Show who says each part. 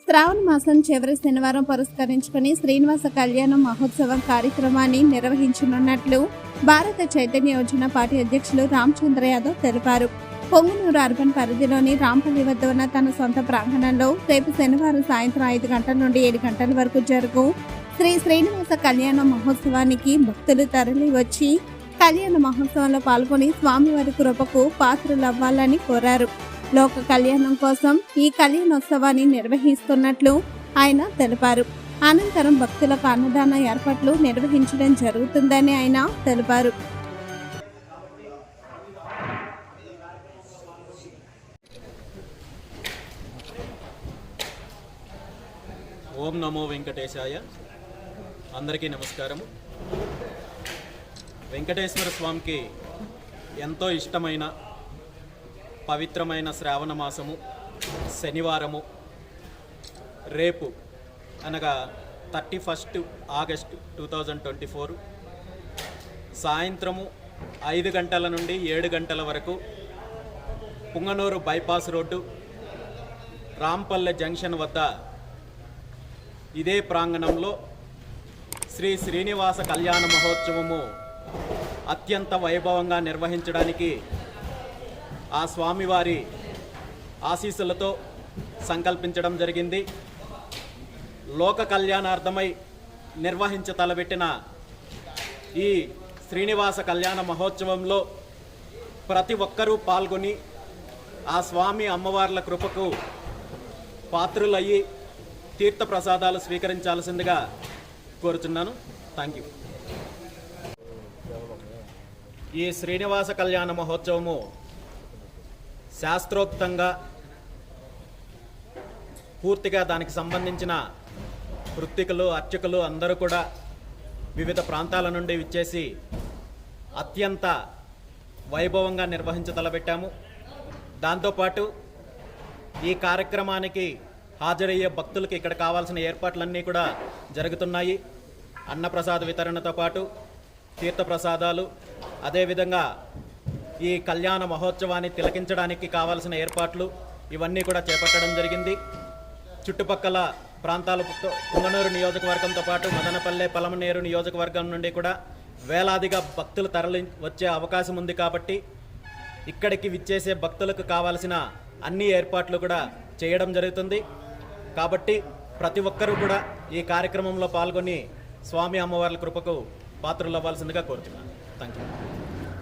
Speaker 1: శ్రావణ మాసం చివరి శనివారం పురస్కరించుకుని శ్రీనివాస కళ్యాణ మహోత్సవం కార్యక్రమాన్ని నిర్వహించనున్నట్లు భారత చైతన్య యోజన పార్టీ అధ్యక్షులు రామచంద్ర యాదవ్ తెలిపారు. పొంగనూరు అర్బన్ పరిధిలోని రాంపల్లి వద్ద ఉన్న తన సొంత ప్రాంగణంలో రేపు శనివారం సాయంత్రం 5 గంటల నుండి 7 గంటల వరకు జరుగు శ్రీ శ్రీనివాస కళ్యాణ మహోత్సవానికి భక్తులు తరలి వచ్చి కళ్యాణ మహోత్సవంలో పాల్గొని స్వామివారి కృపకు పాత్రలవ్వాలని కోరారు. లోక కళ్యాణం కోసం ఈ కళ్యాణోత్సవాన్ని నిర్వహిస్తున్నట్లు ఆయన తెలిపారు. అనంతరం భక్తులకు అన్నదాన ఏర్పాట్లు నిర్వహించడం జరుగుతుందని ఆయన తెలిపారు.
Speaker 2: ఓం నమో వెంకటేశాయ. అందరికీ నమస్కారము. వెంకటేశ్వర స్వామికి ఎంతో ఇష్టమైన పవిత్రమైన శ్రావణ మాసము శనివారము రేపు అనగా 31 ఆగస్టు 2024 సాయంత్రము 5 గంటల నుండి 7 గంటల వరకు Punganur bypass road Rampalle junction వద్ద ఇదే ప్రాంగణంలో శ్రీ శ్రీనివాస కళ్యాణ మహోత్సవము అత్యంత వైభవంగా నిర్వహించడానికి ఆ స్వామివారి ఆశీస్సులతో సంకల్పించడం జరిగింది. లోక కళ్యాణార్థమై తలపెట్టిన ఈ శ్రీనివాస కళ్యాణ మహోత్సవంలో ప్రతి ఒక్కరూ పాల్గొని ఆ స్వామి అమ్మవార్ల కృపకు పాత్రులయ్యి తీర్థప్రసాదాలు స్వీకరించాల్సిందిగా కోరుచున్నాను. Thank you. ఈ శ్రీనివాస కళ్యాణ మహోత్సవము శాస్త్రోక్తంగా పూర్తిగా దానికి సంబంధించిన వృత్తికులు అర్చకులు అందరూ కూడా వివిధ ప్రాంతాల నుండి విచ్చేసి అత్యంత వైభవంగా తలపెట్టాము. దాంతోపాటు ఈ కార్యక్రమానికి హాజరయ్యే భక్తులకి ఇక్కడ కావాల్సిన ఏర్పాట్లన్నీ కూడా జరుగుతున్నాయి. అన్నప్రసాద వితరణతో పాటు తీర్థప్రసాదాలు, అదేవిధంగా ఈ కళ్యాణ మహోత్సవాన్ని తిలకించడానికి కావాల్సిన ఏర్పాట్లు ఇవన్నీ కూడా చేపట్టడం జరిగింది. చుట్టుపక్కల ప్రాంతాల పుంగనూరు నియోజకవర్గంతో పాటు మదనపల్లె పలమనేరు నియోజకవర్గం నుండి కూడా వేలాదిగా భక్తులు తరలి వచ్చే అవకాశం ఉంది. కాబట్టి ఇక్కడికి విచ్చేసే భక్తులకు కావాల్సిన అన్ని ఏర్పాట్లు కూడా చేయడం జరుగుతుంది. కాబట్టి ప్రతి ఒక్కరూ కూడా ఈ కార్యక్రమంలో పాల్గొని స్వామి అమ్మవార్ల కృపకు పాత్రలు అవ్వాల్సిందిగా కోరుతున్నాను. Thank you.